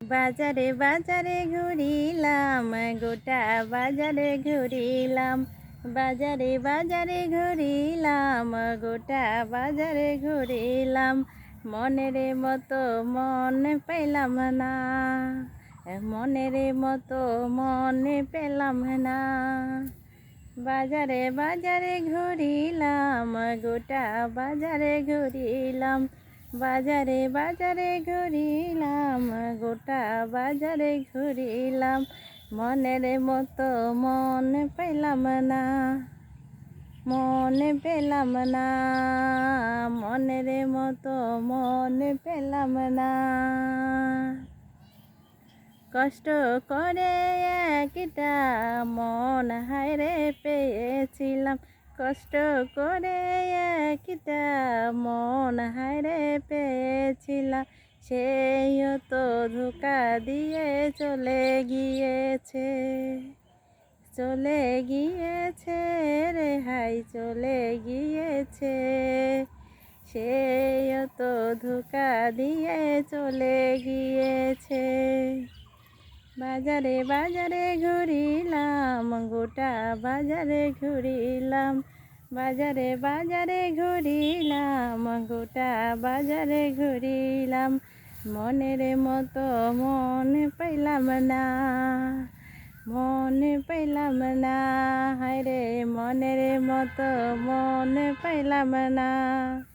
বাজারে বাজারে ঘুরিলাম, গোটা বাজারে ঘুরিলাম। বাজারে বাজারে ঘুরিলাম, গোটা বাজারে ঘুরিলাম। মনের মতো মন পেলাম না, মনের মতো মন পেলাম না। বাজারে বাজারে ঘুরিলাম, গোটা বাজারে ঘুরিলাম। বাজারে বাজারে ঘুরিলাম, গোটা বাজারে ঘুরিলাম। মনের মতো মন পেলাম না, মন পেলাম না। মনের মতো মন পেলাম না। কষ্ট করে একটা মন হায়রে পেয়েছিলাম। কষ্ট করে একটা মন হায়রে পেয়েছিলাম। সেও তো ধোঁকা দিয়ে চলে গিয়েছে, চলে গিয়েছে রে হাই, চলে গিয়েছে। সেও তো ধোঁকা দিয়ে চলে গিয়েছে। বাজারে বাজারে ঘুরিলাম, গোটা বাজারে ঘুরিলাম। বাজারে বাজারে ঘুরিলাম, গোটা বাজারে ঘুরিলাম। মনের মতো মন পেলাম না, মন পেলাম না। হায়রে মনের মতো মন পেলাম না।